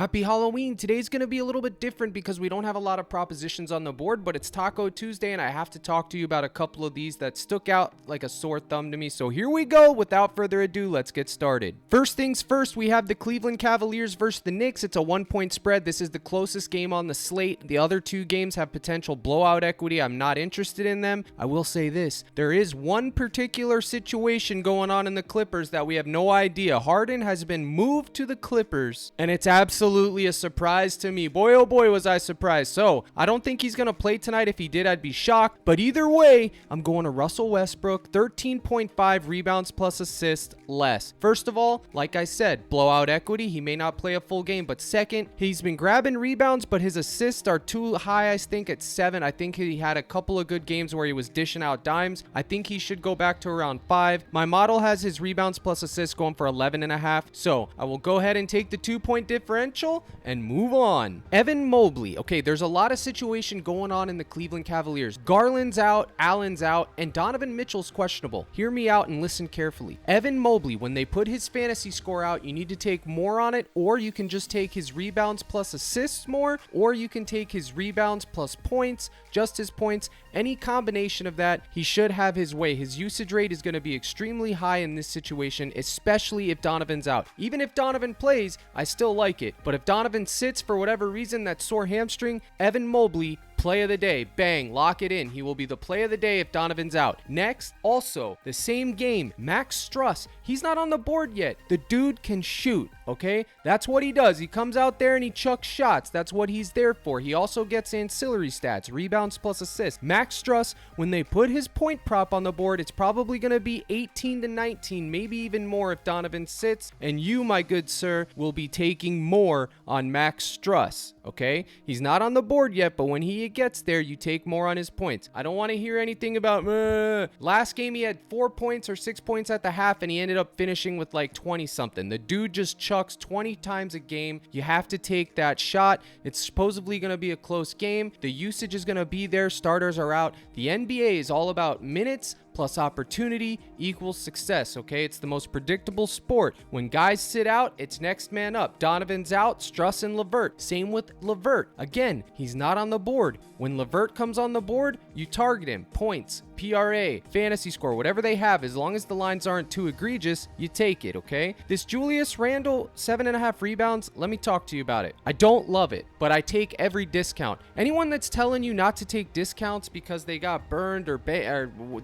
Happy Halloween. Today's going to be a little bit different because we don't have a lot of propositions on the board, but it's Taco Tuesday and I have to talk to you about a couple of these that stuck out like a sore thumb to me. So here we go. Without further ado, let's get started. First things first, we have the Cleveland Cavaliers versus the Knicks. It's a 1-point spread. This is the closest game on the slate. The other two games have potential blowout equity. I'm not interested in them. I will say this. There is one particular situation going on in the Clippers that we have no idea. Harden has been moved to the Clippers and it's absolutely a surprise to me. Boy, oh boy, was I surprised. So I don't think he's going to play tonight. If he did, I'd be shocked. But either way, I'm going to Russell Westbrook, 13.5 rebounds plus assists less. First of all, like I said, blowout equity. He may not play a full game. But second, he's been grabbing rebounds, but his assists are too high, I think, at 7. I think he had a couple of good games where he was dishing out dimes. I think he should go back to around 5. My model has his rebounds plus assists going for 11.5. So I will go ahead and take the 2-point differential and move on. Evan Mobley. Okay, there's a lot of situation going on in the Cleveland Cavaliers. Garland's out, Allen's out, and Donovan Mitchell's questionable. Hear me out and listen carefully. Evan Mobley, when they put his fantasy score out, you need to take more on it, or you can just take his rebounds plus assists more, or you can take his rebounds plus points, just his points. Any combination of that, he should have his way. His usage rate is going to be extremely high in this situation, especially if Donovan's out. Even if Donovan plays, I still like it. But if Donovan sits for whatever reason, that sore hamstring, Evan Mobley, play of the day. Bang, lock it in. He will be the play of the day if Donovan's out. Next, also, the same game, Max Struss. He's not on the board yet. The dude can shoot, okay? That's what he does. He comes out there and he chucks shots. That's what he's there for. He also gets ancillary stats, rebounds plus assists. Max Struss, when they put his point prop on the board, it's probably going to be 18 to 19, maybe even more if Donovan sits. And you, my good sir, will be taking more on Max Struss, okay? He's not on the board yet, but when he gets there, you take more on his points. I don't want to hear anything about last game he had 4 points or 6 points at the half and he ended up finishing with like 20 something. The dude just chucks 20 times a game. You have to take that shot. It's supposedly going to be a close game. The usage is going to be there. Starters are out. The NBA is all about minutes plus opportunity equals success, okay? It's the most predictable sport. When guys sit out, it's next man up. Donovan's out, Struss and LeVert. Same with LeVert. Again, he's not on the board. When LeVert comes on the board, you target him. Points, PRA, fantasy score, whatever they have, as long as the lines aren't too egregious, you take it, okay? This Julius Randle, 7.5 rebounds, let me talk to you about it. I don't love it, but I take every discount. Anyone that's telling you not to take discounts because they got burned or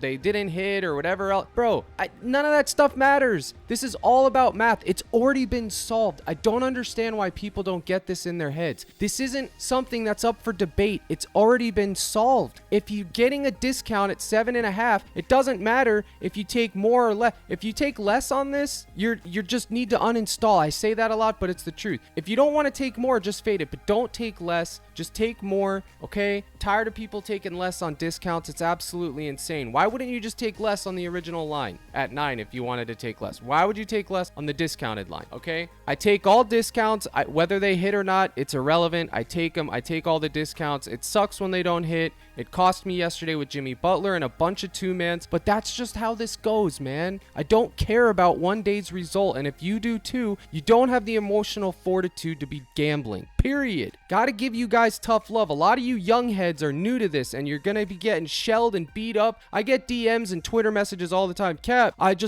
they didn't hit or whatever else, bro, none of that stuff matters. This is all about math. It's already been solved. I don't understand why people don't get this in their heads. This isn't something that's up for debate. It's already been solved. If you're getting a discount at 7.5, it doesn't matter if you take more or less. If you take less on this, you just need to uninstall. I say that a lot, but it's the truth. If you don't want to take more, just fade it, but don't take less. Just take more, okay? Tired of people taking less on discounts. It's absolutely insane. Why wouldn't you just take less on the original line at 9 if you wanted to take less? Why would you take less on the discounted line, okay? I take all discounts. Whether they hit or not, it's irrelevant. I take them. I take all the discounts. It sucks when they don't hit. It cost me yesterday with Jimmy Butler and a bunch of two-mans, but that's just how this goes, man. I don't care about one day's result, and if you do too, you don't have the emotional fortitude to be gambling, period. Gotta give you guys tough love. A lot of you young heads are new to this, and you're gonna be getting shelled and beat up. I get DMs and Twitter messages all the time. Cap, I've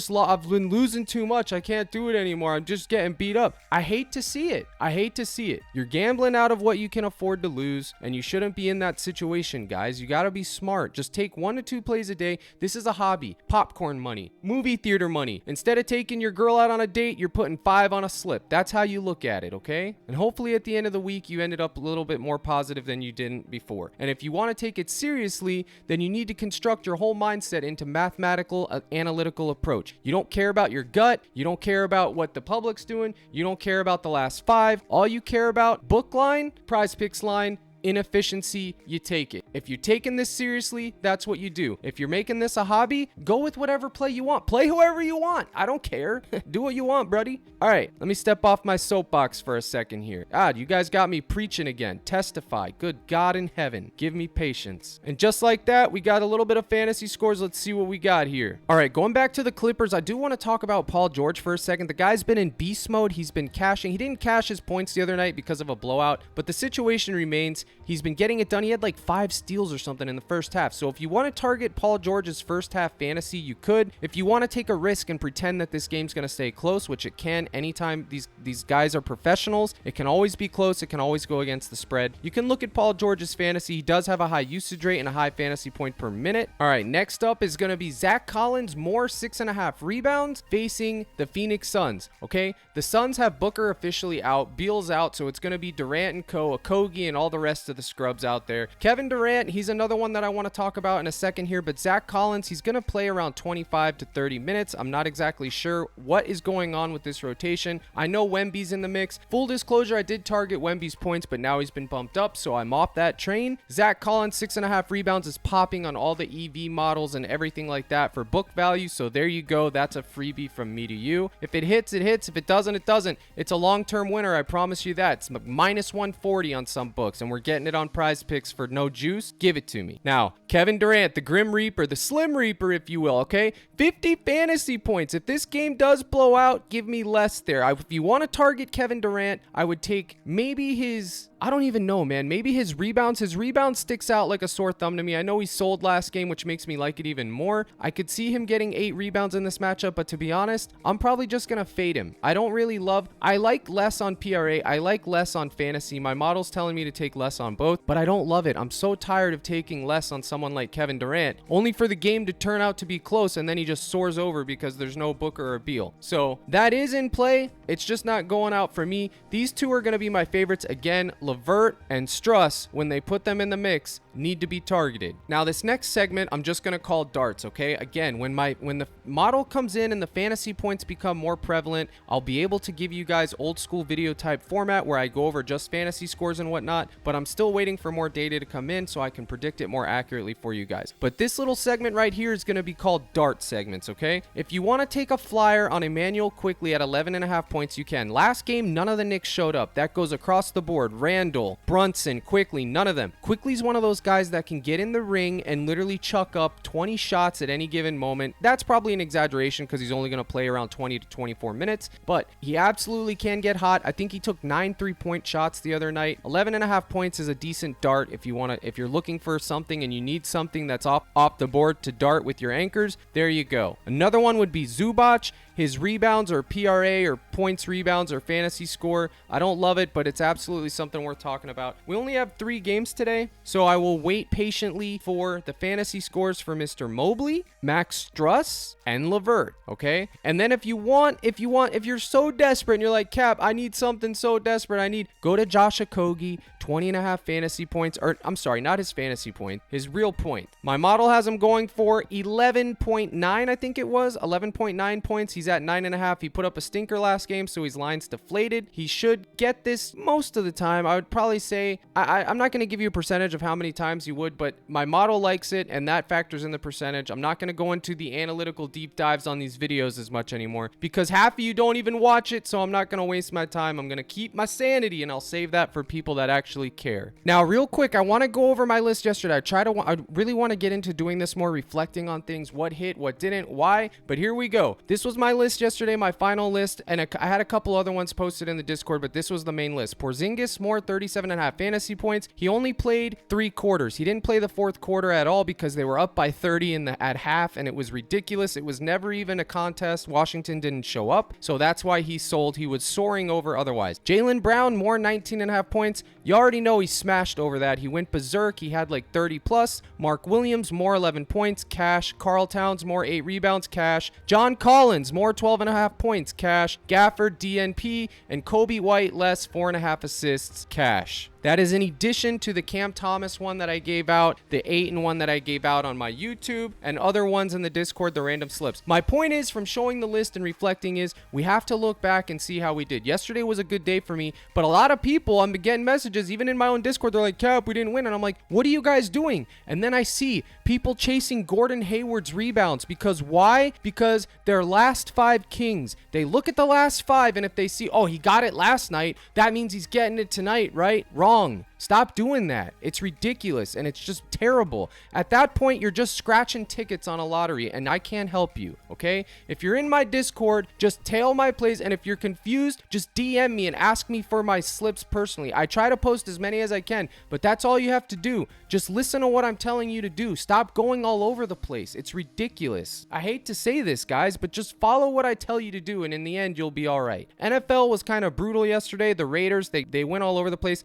been losing too much. I can't do it anymore. I'm just getting beat up. I hate to see it. I hate to see it. You're gambling out of what you can afford to lose, and you shouldn't be in that situation, guys. You gotta be smart. Just take 1 to 2 plays a day. This is a hobby. Popcorn money, movie theater money. Instead of taking your girl out on a date, you're putting 5 on a slip. That's how you look at it, okay? And hopefully at the end of the week, you ended up a little bit more positive than you didn't before. And if you want to take it seriously, then you need to construct your whole mindset into mathematical, analytical approach. You don't care about your gut. You don't care about what the public's doing. You don't care about the last 5. All you care about, book line, PrizePicks line, inefficiency, you take it. If you're taking this seriously, that's what you do. If you're making this a hobby, go with whatever play you want. Play whoever you want. I don't care. Do what you want, buddy. All right, let me step off my soapbox for a second here. God, you guys got me preaching again. Testify. Good God in heaven. Give me patience. And just like that, we got a little bit of fantasy scores. Let's see what we got here. All right, going back to the Clippers, I do want to talk about Paul George for a second. The guy's been in beast mode. He's been cashing. He didn't cash his points the other night because of a blowout, but the situation remains. He's been getting it done. He had like 5 steals or something in the first half. So if you want to target Paul George's first half fantasy, you could. If you want to take a risk and pretend that this game's going to stay close, which it can anytime these guys are professionals, it can always be close. It can always go against the spread. You can look at Paul George's fantasy. He does have a high usage rate and a high fantasy point per minute. All right, next up is going to be Zach Collins, more 6.5 rebounds facing the Phoenix Suns. Okay, the Suns have Booker officially out, Beal's out, so it's going to be Durant and Okogie and all the rest of the scrubs out there. Kevin Durant, he's another one that I want to talk about in a second here, but Zach Collins, he's going to play around 25 to 30 minutes. I'm not exactly sure what is going on with this rotation. I know Wemby's in the mix. Full disclosure, I did target Wemby's points, but now he's been bumped up, so I'm off that train. Zach Collins, 6.5 rebounds is popping on all the EV models and everything like that for book value, so there you go. That's a freebie from me to you. If it hits, it hits. If it doesn't, it doesn't. It's a long-term winner, I promise you that. It's minus 140 on some books, and we're getting it on PrizePicks for no juice. Give it to me. Now, Kevin Durant, the Grim Reaper, the Slim Reaper, if you will, okay? 50 fantasy points. If this game does blow out, give me less there. If you want to target Kevin Durant, I would take maybe his... I don't even know, man. Maybe his rebounds. His rebound sticks out like a sore thumb to me. I know he sold last game, which makes me like it even more. I could see him getting 8 rebounds in this matchup, but to be honest, I'm probably just going to fade him. I don't really love... I like less on PRA. I like less on fantasy. My model's telling me to take less on both, but I don't love it. I'm so tired of taking less on someone like Kevin Durant, only for the game to turn out to be close, and then he just soars over because there's no Booker or Beal. So that is in play. It's just not going out for me. These two are going to be my favorites. Again, LeVert and Struss, when they put them in the mix, need to be targeted. Now, this next segment, I'm just going to call darts, okay? Again, when the model comes in and the fantasy points become more prevalent, I'll be able to give you guys old school video type format where I go over just fantasy scores and whatnot, but I'm still waiting for more data to come in so I can predict it more accurately for you guys. But this little segment right here is going to be called dart segments, okay? If you want to take a flyer on Emmanuel Quickly at 11.5 points, you can. Last game, none of the Knicks showed up. That goes across the board. Randall, Brunson, Quickly, none of them. Quickly's one of those guys that can get in the ring and literally chuck up 20 shots at any given moment. That's probably an exaggeration because he's only going to play around 20 to 24 minutes, but he absolutely can get hot. I think he took 9 3-point shots the other night. 11.5 points is a decent dart if you're looking for something and you need something that's off the board to dart with your anchors. There you go. Another one would be Zubac. His rebounds or PRA or points rebounds or fantasy score, I don't love it, but it's absolutely something worth talking about. We only have 3 games today, so I will wait patiently for the fantasy scores for Mr. Mobley, Max Struss, and LeVert, okay? And then if you're so desperate and you're like, Cap, I need something so desperate, go to Josh Okogie, 20.5 fantasy points, or I'm sorry, not his fantasy point, his real point. My model has him going for 11.9, I think it was, 11.9 points. He's at 9.5. He put up a stinker last game, so his line's deflated. He should get this most of the time. I would probably say, I'm not going to give you a percentage of how many times he would, but my model likes it, and that factors in the percentage. I'm not going to go into the analytical deep dives on these videos as much anymore, because half of you don't even watch it, so I'm not going to waste my time. I'm going to keep my sanity, and I'll save that for people that actually care. Now, real quick, I want to go over my list yesterday. I really want to get into doing this more, reflecting on things, what hit, what didn't, why, but here we go. This was my list yesterday, my final list, and I had a couple other ones posted in the Discord, but this was the main list. Porzingis, more 37.5 fantasy points. He only played 3 quarters. He didn't play the 4th quarter at all because they were up by 30 at half, and it was ridiculous. It was never even a contest. Washington didn't show up, so that's why he sold. He was soaring over otherwise. Jaylen Brown, more 19.5 points. You already know he smashed over that. He went berserk. He had like 30 plus. Mark Williams, more 11 points, cash. Karl Towns, more 8 rebounds, cash. John Collins, more 12.5 points, cash. Gafford, DNP, and Kobe White, less 4.5 assists, cash. That is in addition to the Cam Thomas one that I gave out, the 8-1 that I gave out on my YouTube, and other ones in the Discord, the random slips. My point is, from showing the list and reflecting, is we have to look back and see how we did. Yesterday was a good day for me, but a lot of people, I'm getting messages, even in my own Discord, they're like, Cap, we didn't win. And I'm like, what are you guys doing? And then I see people chasing Gordon Hayward's rebounds. Because why? Because their last 5 kings, they look at the last 5, and if they see, oh, he got it last night, that means he's getting it tonight, right? Wrong. Stop doing that. It's ridiculous and it's just terrible. At that point, you're just scratching tickets on a lottery and I can't help you, okay? If you're in my Discord, just tail my plays, and if you're confused, just DM me and ask me for my slips personally. I try to post as many as I can, but that's all you have to do. Just listen to what I'm telling you to do. Stop going all over the place. It's ridiculous. I hate to say this, guys, but just follow what I tell you to do and in the end, you'll be all right. NFL was kind of brutal yesterday. The Raiders, they went all over the place.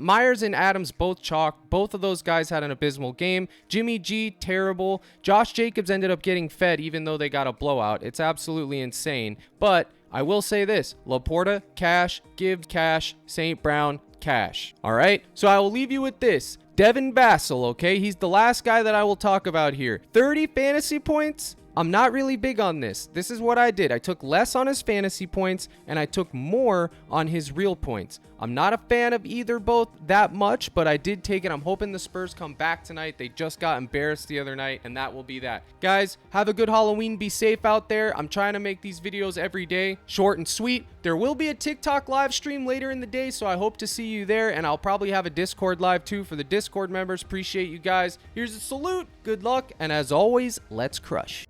Myers and Adams both chalk. Both of those guys had an abysmal game. Jimmy G, terrible. Josh Jacobs ended up getting fed even though they got a blowout. It's absolutely insane. But I will say this. Laporta, cash. Gibbs, cash. St. Brown, cash. All right? So I will leave you with this. Devin Vassell, okay? He's the last guy that I will talk about here. 30 fantasy points? I'm not really big on this. This is what I did. I took less on his fantasy points and I took more on his real points. I'm not a fan of either both that much, but I did take it. I'm hoping the Spurs come back tonight. They just got embarrassed the other night, and that will be that. Guys, have a good Halloween. Be safe out there. I'm trying to make these videos every day, short and sweet. There will be a TikTok live stream later in the day, so I hope to see you there, and I'll probably have a Discord live too for the Discord members. Appreciate you guys. Here's a salute. Good luck, and as always, let's crush.